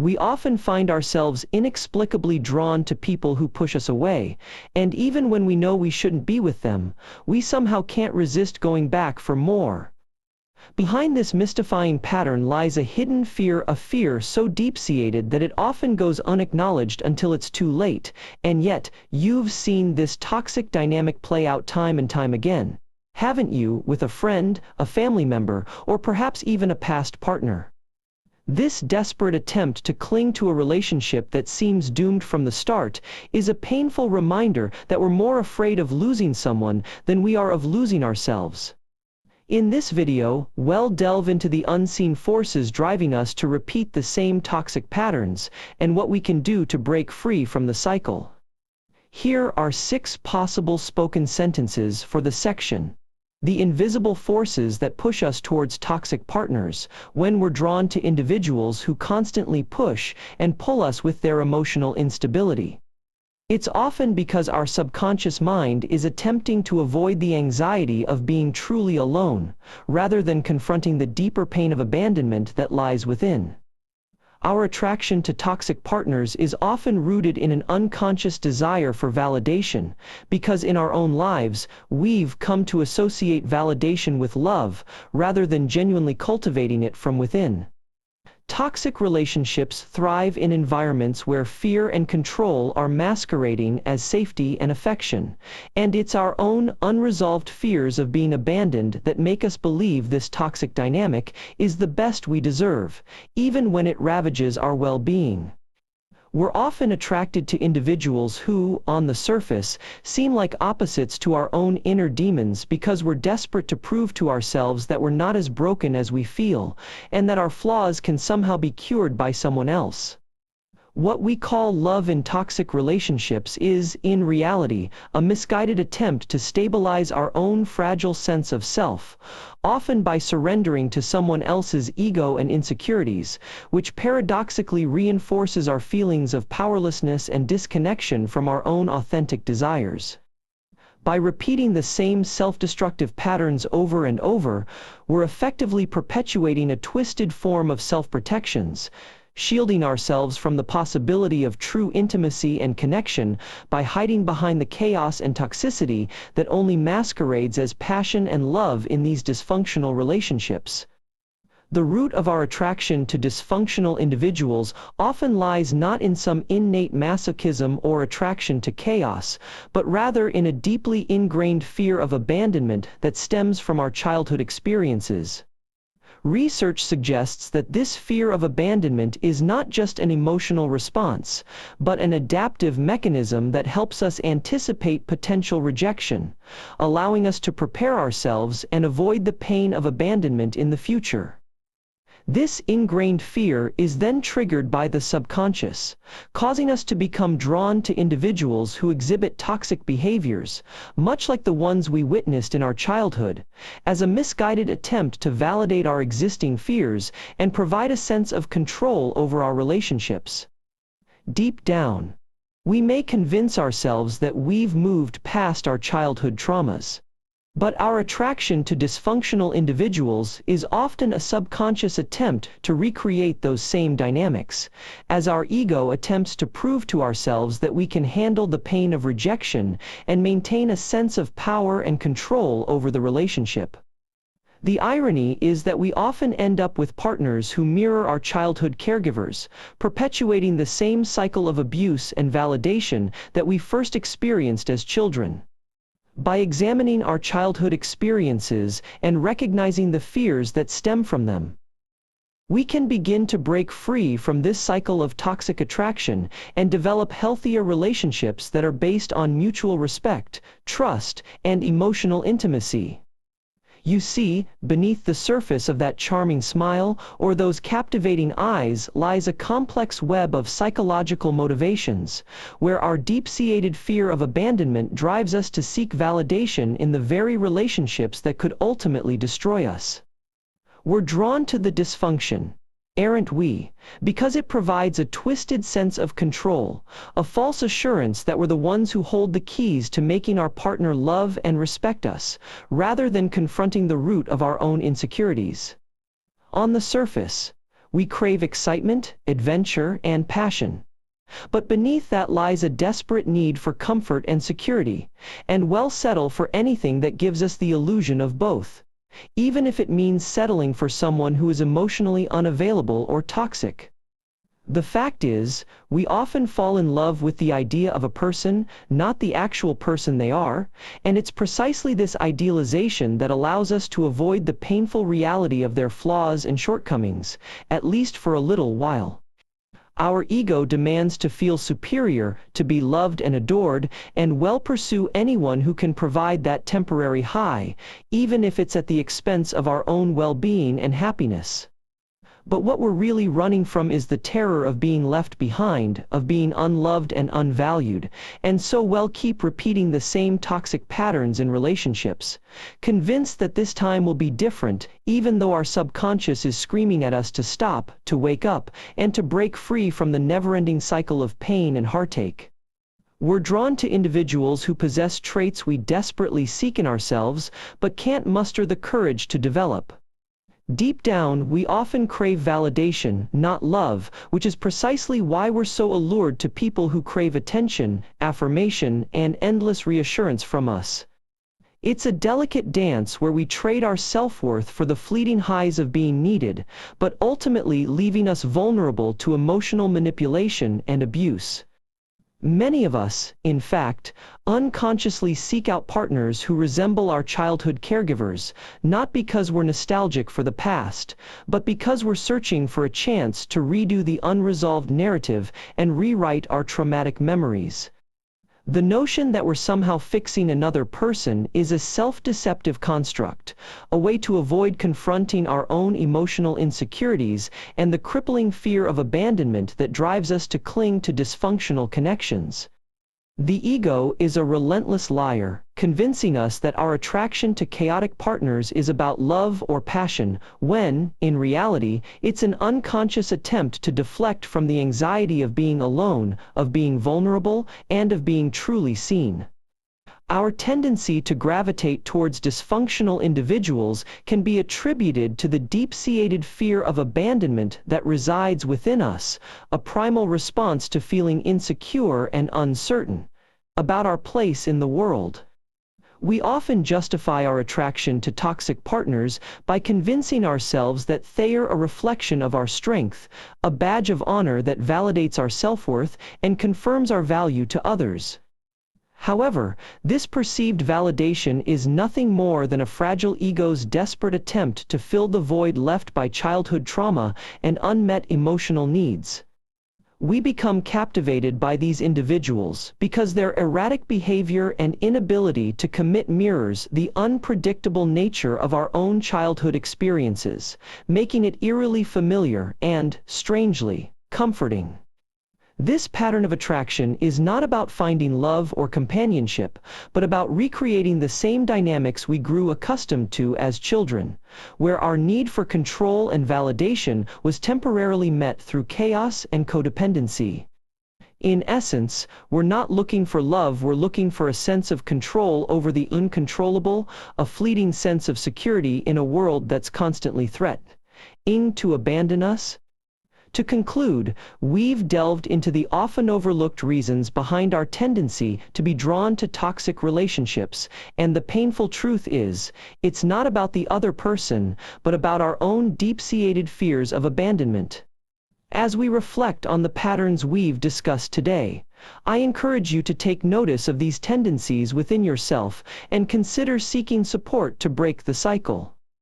we often find ourselves inexplicably drawn to people who push us away, and even when we know we shouldn't be with them, we somehow can't resist going back for more. Behind this mystifying pattern lies a hidden fear, a fear so deep-seated that it often goes unacknowledged until it's too late, and yet, you've seen this toxic dynamic play out time and time again, haven't you, with a friend, a family member, or perhaps even a past partner? This desperate attempt to cling to a relationship that seems doomed from the start is a painful reminder that we're more afraid of losing someone than we are of losing ourselves. In this video, we'll delve into the unseen forces driving us to repeat the same toxic patterns, and what we can do to break free from the cycle. Here are 6 possible spoken sentences for the section. The invisible forces that push us towards toxic partners, when we're drawn to individuals who constantly push and pull us with their emotional instability. It's often because our subconscious mind is attempting to avoid the anxiety of being truly alone, rather than confronting the deeper pain of abandonment that lies within. Our attraction to toxic partners is often rooted in an unconscious desire for validation, because in our own lives, we've come to associate validation with love, rather than genuinely cultivating it from within. Toxic relationships thrive in environments where fear and control are masquerading as safety and affection, and it's our own unresolved fears of being abandoned that make us believe this toxic dynamic is the best we deserve, even when it ravages our well-being. We're often attracted to individuals who, on the surface, seem like opposites to our own inner demons because we're desperate to prove to ourselves that we're not as broken as we feel, and that our flaws can somehow be cured by someone else. What we call love in toxic relationships is, in reality, a misguided attempt to stabilize our own fragile sense of self, often by surrendering to someone else's ego and insecurities, which paradoxically reinforces our feelings of powerlessness and disconnection from our own authentic desires. By repeating the same self-destructive patterns over and over, we're effectively perpetuating a twisted form of self-protections, shielding ourselves from the possibility of true intimacy and connection by hiding behind the chaos and toxicity that only masquerades as passion and love in these dysfunctional relationships. The root of our attraction to dysfunctional individuals often lies not in some innate masochism or attraction to chaos, but rather in a deeply ingrained fear of abandonment that stems from our childhood experiences. Research suggests that this fear of abandonment is not just an emotional response, but an adaptive mechanism that helps us anticipate potential rejection, allowing us to prepare ourselves and avoid the pain of abandonment in the future. This ingrained fear is then triggered by the subconscious, causing us to become drawn to individuals who exhibit toxic behaviors, much like the ones we witnessed in our childhood, as a misguided attempt to validate our existing fears and provide a sense of control over our relationships. Deep down, we may convince ourselves that we've moved past our childhood traumas. But our attraction to dysfunctional individuals is often a subconscious attempt to recreate those same dynamics, as our ego attempts to prove to ourselves that we can handle the pain of rejection and maintain a sense of power and control over the relationship. The irony is that we often end up with partners who mirror our childhood caregivers, perpetuating the same cycle of abuse and validation that we first experienced as children. By examining our childhood experiences and recognizing the fears that stem from them, we can begin to break free from this cycle of toxic attraction and develop healthier relationships that are based on mutual respect, trust, and emotional intimacy. You see, beneath the surface of that charming smile or those captivating eyes lies a complex web of psychological motivations, where our deep-seated fear of abandonment drives us to seek validation in the very relationships that could ultimately destroy us. We're drawn to the dysfunction, aren't we, because it provides a twisted sense of control, a false assurance that we're the ones who hold the keys to making our partner love and respect us, rather than confronting the root of our own insecurities. On the surface, We crave excitement, adventure, and passion. But beneath that lies a desperate need for comfort and security, and we'll settle for anything that gives us the illusion of both, even if it means settling for someone who is emotionally unavailable or toxic. The fact is, we often fall in love with the idea of a person, not the actual person they are, and it's precisely this idealization that allows us to avoid the painful reality of their flaws and shortcomings, at least for a little while. Our ego demands to feel superior, to be loved and adored, and we'll pursue anyone who can provide that temporary high, even if it's at the expense of our own well-being and happiness. But what we're really running from is the terror of being left behind, of being unloved and unvalued, and so we'll keep repeating the same toxic patterns in relationships, convinced that this time will be different, even though our subconscious is screaming at us to stop, to wake up, and to break free from the never-ending cycle of pain and heartache. We're drawn to individuals who possess traits we desperately seek in ourselves, but can't muster the courage to develop. Deep down, we often crave validation, not love, which is precisely why we're so allured to people who crave attention, affirmation, and endless reassurance from us. It's a delicate dance where we trade our self-worth for the fleeting highs of being needed, but ultimately leaving us vulnerable to emotional manipulation and abuse. Many of us, in fact, unconsciously seek out partners who resemble our childhood caregivers, not because we're nostalgic for the past, but because we're searching for a chance to redo the unresolved narrative and rewrite our traumatic memories. The notion that we're somehow fixing another person is a self-deceptive construct, a way to avoid confronting our own emotional insecurities and the crippling fear of abandonment that drives us to cling to dysfunctional connections. The ego is a relentless liar, convincing us that our attraction to chaotic partners is about love or passion, when, in reality, it's an unconscious attempt to deflect from the anxiety of being alone, of being vulnerable, and of being truly seen. Our tendency to gravitate towards dysfunctional individuals can be attributed to the deep-seated fear of abandonment that resides within us, a primal response to feeling insecure and uncertain about our place in the world. We often justify our attraction to toxic partners by convincing ourselves that they're a reflection of our strength, a badge of honor that validates our self-worth and confirms our value to others. However, this perceived validation is nothing more than a fragile ego's desperate attempt to fill the void left by childhood trauma and unmet emotional needs. We become captivated by these individuals because their erratic behavior and inability to commit mirrors the unpredictable nature of our own childhood experiences, making it eerily familiar and, strangely, comforting. This pattern of attraction is not about finding love or companionship, but about recreating the same dynamics we grew accustomed to as children, where our need for control and validation was temporarily met through chaos and codependency. In essence, we're not looking for love, we're looking for a sense of control over the uncontrollable, a fleeting sense of security in a world that's constantly threatening to abandon us. To conclude, we've delved into the often overlooked reasons behind our tendency to be drawn to toxic relationships, and the painful truth is, it's not about the other person, but about our own deep-seated fears of abandonment. As we reflect on the patterns we've discussed today, I encourage you to take notice of these tendencies within yourself and consider seeking support to break the cycle.